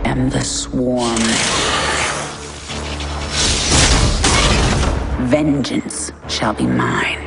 am the Swarm. Vengeance shall be mine.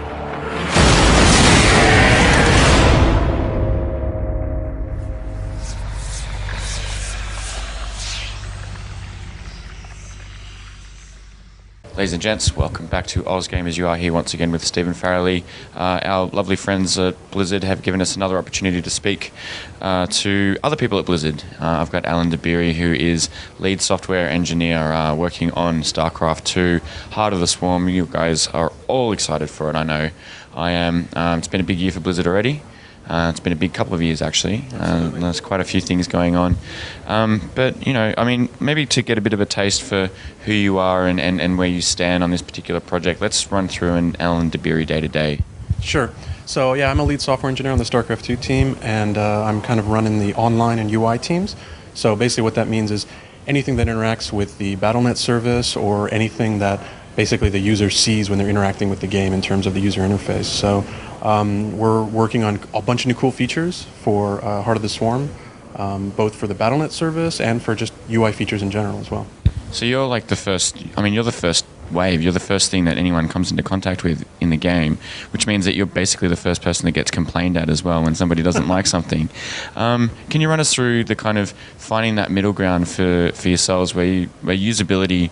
Ladies and gents, welcome back to AusGamers. You are here once again with Stephen Farrelly. Our lovely friends at Blizzard have given us another opportunity to speak to other people at Blizzard. I've got Alan DeBeery, who is lead software engineer working on StarCraft 2, Heart of the Swarm. You guys are all excited for it, I know. I am. It's been a big year for Blizzard already. It's been a big couple of years, actually. There's quite a few things going on. But, you know, I mean, maybe to get a bit of a taste for who you are and where you stand on this particular project, let's run through an Alan DeBeery day-to-day. Sure. So, yeah, I'm a lead software engineer on the StarCraft 2 team, and I'm kind of running the online and UI teams. So basically what that means is anything that interacts with the Battle.net service or anything that basically the user sees when they're interacting with the game in terms of the user interface. So we're working on a bunch of new cool features for Heart of the Swarm, both for the Battle.net service and for just UI features in general as well. So you're like the first, I mean, you're the first wave, you're the first thing that anyone comes into contact with in the game, which means that you're basically the first person that gets complained at as well when somebody doesn't like something. Can you run us through the kind of finding that middle ground for yourselves where usability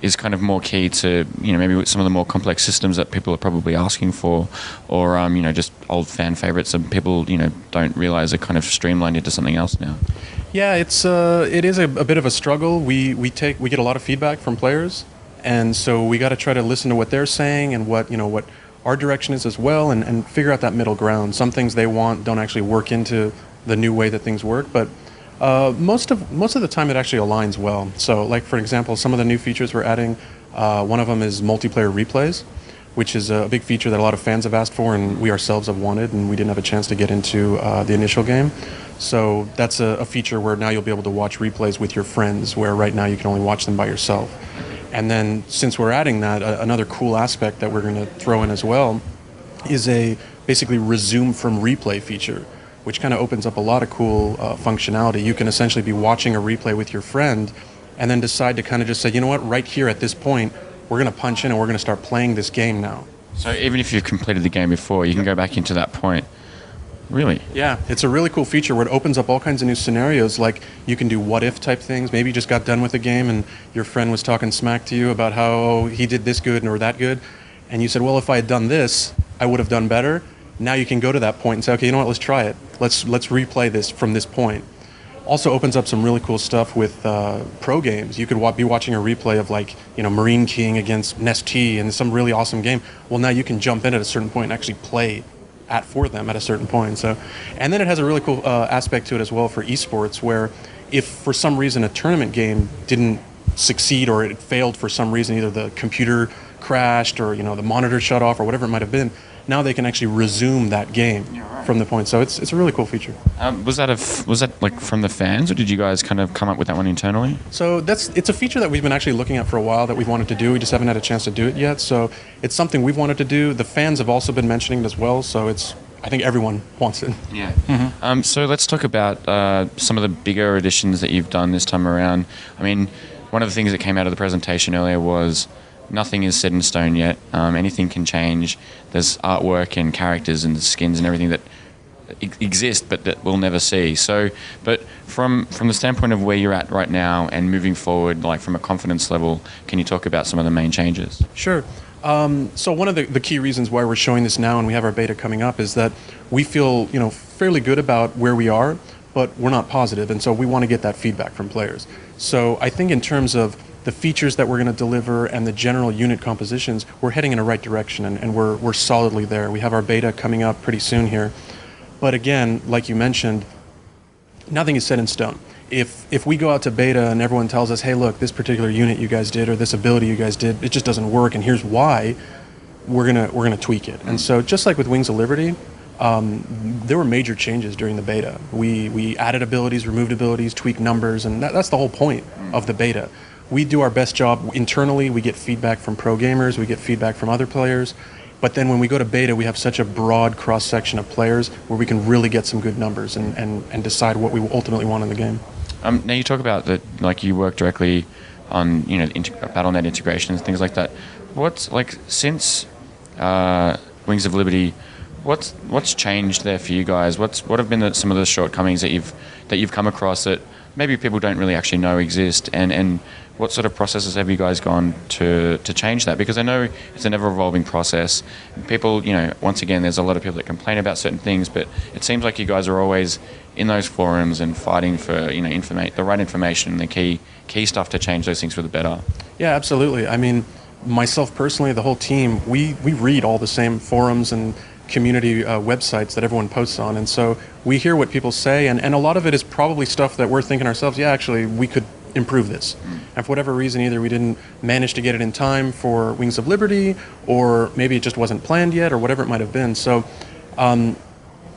is kind of more key to, you know, maybe some of the more complex systems that people are probably asking for, or you know, just old fan favorites that people, you know, don't realize are kind of streamlined into something else now? Yeah, it is a bit of a struggle. We get a lot of feedback from players, and so we got to try to listen to what they're saying and what our direction is as well, and figure out that middle ground. Some things they want don't actually work into the new way that things work, but most of the time it actually aligns well. So, like for example, some of the new features we're adding, one of them is multiplayer replays, which is a big feature that a lot of fans have asked for and we ourselves have wanted, and we didn't have a chance to get into the initial game. So that's a feature where now you'll be able to watch replays with your friends, where right now you can only watch them by yourself. And then since we're adding that, another cool aspect that we're going to throw in as well is a basically resume from replay feature, which kind of opens up a lot of cool functionality. You can essentially be watching a replay with your friend and then decide to kind of just say, you know what, right here at this point, we're going to punch in and we're going to start playing this game now. So even if you've completed the game before, you can go back into that point. Really? Yeah, it's a really cool feature where it opens up all kinds of new scenarios. Like you can do what-if type things. Maybe you just got done with a game and your friend was talking smack to you about how he did this good or that good. And you said, well, if I had done this, I would have done better. Now you can go to that point and say, okay, you know what, let's try it. Let's replay this from this point. Also opens up some really cool stuff with pro games. You could be watching a replay of, like, you know, Marine King against Nest T and some really awesome game. Well, now you can jump in at a certain point and actually play for them at a certain point. So, and then it has a really cool aspect to it as well for esports, where if for some reason a tournament game didn't succeed or it failed for some reason, either the computer crashed or, you know, the monitor shut off or whatever it might have been, now they can actually resume that game from the point. So it's a really cool feature. Was that like from the fans, or did you guys kind of come up with that one internally? So it's a feature that we've been actually looking at for a while that we've wanted to do. We just haven't had a chance to do it yet. So it's something we've wanted to do. The fans have also been mentioning it as well. So I think everyone wants it. Yeah. Mm-hmm. So let's talk about some of the bigger additions that you've done this time around. I mean, one of the things that came out of the presentation earlier was nothing is set in stone yet. Anything can change. There's artwork and characters and skins and everything that exist but that we'll never see. So, but from the standpoint of where you're at right now and moving forward, like from a confidence level, can you talk about some of the main changes? Sure. So one of the key reasons why we're showing this now and we have our beta coming up is that we feel, you know, fairly good about where we are, but we're not positive, and so we want to get that feedback from players. So I think in terms of the features that we're going to deliver and the general unit compositions, we're heading in the right direction, and we're solidly there. We have our beta coming up pretty soon here. But again, like you mentioned, nothing is set in stone. If we go out to beta and everyone tells us, hey, look, this particular unit you guys did or this ability you guys did, it just doesn't work, and here's why, we're gonna tweak it. And so just like with Wings of Liberty, there were major changes during the beta. We added abilities, removed abilities, tweaked numbers, and that's the whole point of the beta. We do our best job internally. We get feedback from pro gamers. We get feedback from other players. But then when we go to beta, we have such a broad cross-section of players where we can really get some good numbers and decide what we ultimately want in the game. Now you talk about that, like you work directly on BattleNet integrations, things like that. What's like since Wings of Liberty? What's changed there for you guys? What have been some of the shortcomings that you've come across that maybe people don't really actually know exist, and what sort of processes have you guys gone to change that? Because I know it's an ever-evolving process. People, once again, there's a lot of people that complain about certain things, but it seems like you guys are always in those forums and fighting for the right information and the key stuff to change those things for the better. Yeah, absolutely. I mean, myself personally, the whole team, we read all the same forums and community websites that everyone posts on, and so we hear what people say, and a lot of it is probably stuff that we're thinking ourselves, yeah, actually we could improve this. And for whatever reason, either we didn't manage to get it in time for Wings of Liberty, or maybe it just wasn't planned yet, or whatever it might have been. So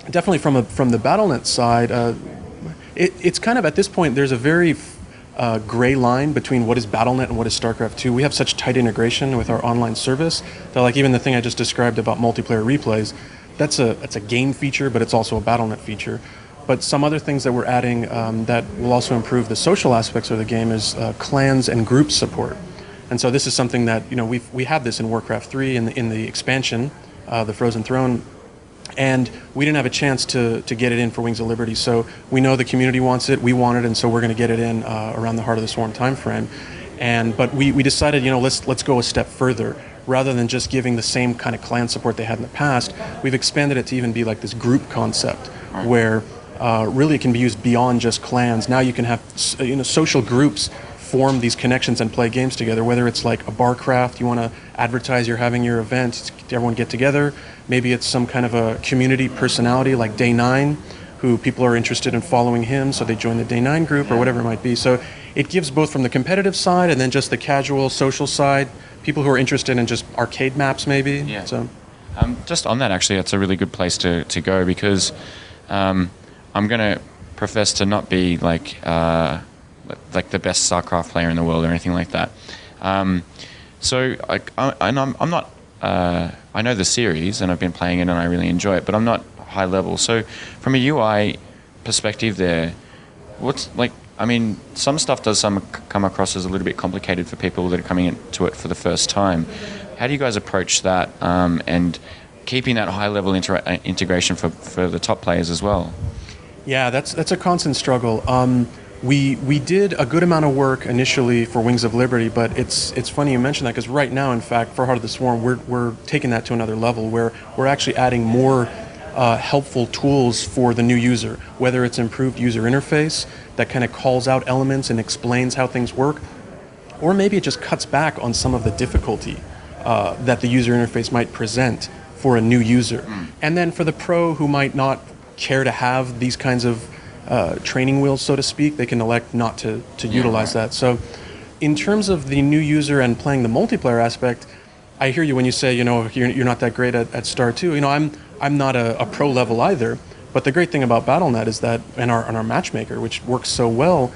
definitely from the BattleNet side, it's kind of, at this point, there's a very gray line between what is BattleNet and what is StarCraft 2. We have such tight integration with our online service that, like, even the thing I just described about multiplayer replays, that's a game feature, but it's also a BattleNet feature. But some other things that we're adding that will also improve the social aspects of the game is clans and group support. And so this is something that we have this in Warcraft 3 in the expansion, the Frozen Throne. And we didn't have a chance to get it in for Wings of Liberty, so we know the community wants it, we want it, and so we're going to get it in around the Heart of the Swarm timeframe. But we decided, let's go a step further. Rather than just giving the same kind of clan support they had in the past, we've expanded it to even be like this group concept, where really it can be used beyond just clans. Now you can have social groups form these connections and play games together, whether it's like a barcraft, you want to advertise you're having your event, everyone get together. Maybe it's some kind of a community personality like Day 9, who people are interested in following him, so they join the Day 9 group or whatever it might be. So it gives both from the competitive side and then just the casual social side, people who are interested in just arcade maps maybe. Yeah. So just on that, actually, that's a really good place to go, because I'm going to profess to not be like the best StarCraft player in the world or anything like that. I'm not. I know the series and I've been playing it and I really enjoy it, but I'm not high level. So from a UI perspective, some stuff does come across as a little bit complicated for people that are coming into it for the first time. How do you guys approach that and keeping that high level integration for the top players as well? Yeah, that's a constant struggle. We did a good amount of work initially for Wings of Liberty, but it's funny you mention that, because right now, in fact, for Heart of the Swarm, we're taking that to another level where we're actually adding more helpful tools for the new user, whether it's improved user interface that kind of calls out elements and explains how things work, or maybe it just cuts back on some of the difficulty that the user interface might present for a new user. And then for the pro who might not care to have these kinds of training wheels, so to speak, they can elect not to utilize that. So in terms of the new user and playing the multiplayer aspect, I hear you when you say, you're not that great at Star 2. I'm not a pro level either, but the great thing about BattleNet is that, and our matchmaker, which works so well,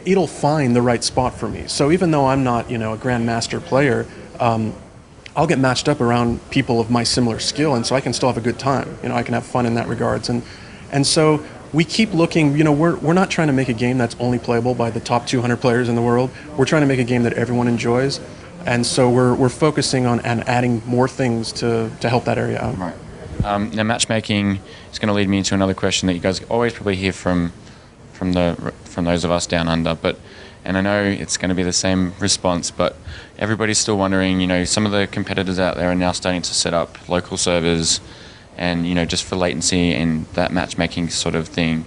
it'll find the right spot for me. So even though I'm not, a grandmaster player, I'll get matched up around people of my similar skill, and so I can still have a good time. I can have fun in that regards. And so we keep looking, we're not trying to make a game that's only playable by the top 200 players in the world. We're trying to make a game that everyone enjoys. And so we're focusing on and adding more things to help that area out. Right. Now, matchmaking is going to lead me into another question that you guys always probably hear from those of us down under, and I know it's going to be the same response, but everybody's still wondering, some of the competitors out there are now starting to set up local servers, and just for latency and that matchmaking sort of thing.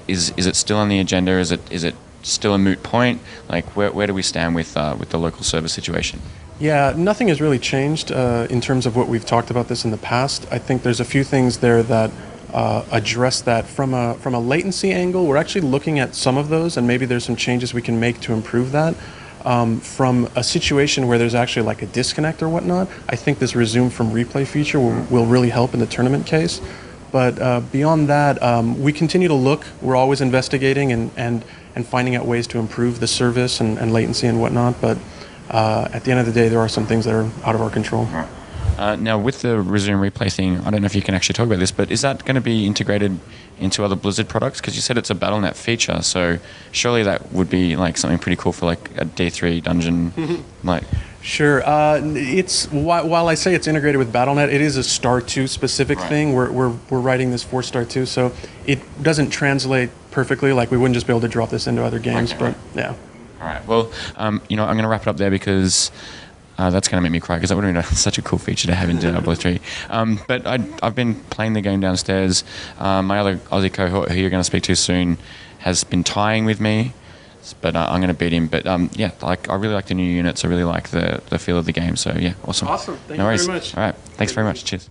Is it still on the agenda? Is it still a moot point? Like, where do we stand with the local server situation? Yeah, nothing has really changed in terms of what we've talked about this in the past. I think there's a few things there that address that from a latency angle. We're actually looking at some of those, and maybe there's some changes we can make to improve that. From a situation where there's actually like a disconnect or whatnot, I think this resume from replay feature will really help in the tournament case. But beyond that, we continue to look. We're always investigating and finding out ways to improve the service and latency and whatnot. But at the end of the day, there are some things that are out of our control. Right. Now, with the resume replay thing, I don't know if you can actually talk about this, but is that going to be integrated into other Blizzard products? Because you said it's a BattleNet feature, so surely that would be like something pretty cool for like a D3 dungeon, like. Sure. It's while I say it's integrated with BattleNet, it is a Star 2 specific thing. We're writing this for Star 2, so it doesn't translate perfectly. Like we wouldn't just be able to drop this into other games, but yeah. All right. Well, I'm going to wrap it up there because that's going to make me cry because that would have been such a cool feature to have in Diablo 3. But I've been playing the game downstairs. My other Aussie cohort, who you're going to speak to soon, has been tying with me. But I'm going to beat him. But yeah, like I really like the new units. I really like the feel of the game. So yeah, awesome. Awesome. Thank no you worries. very much. All right. Thanks very much. Cheers.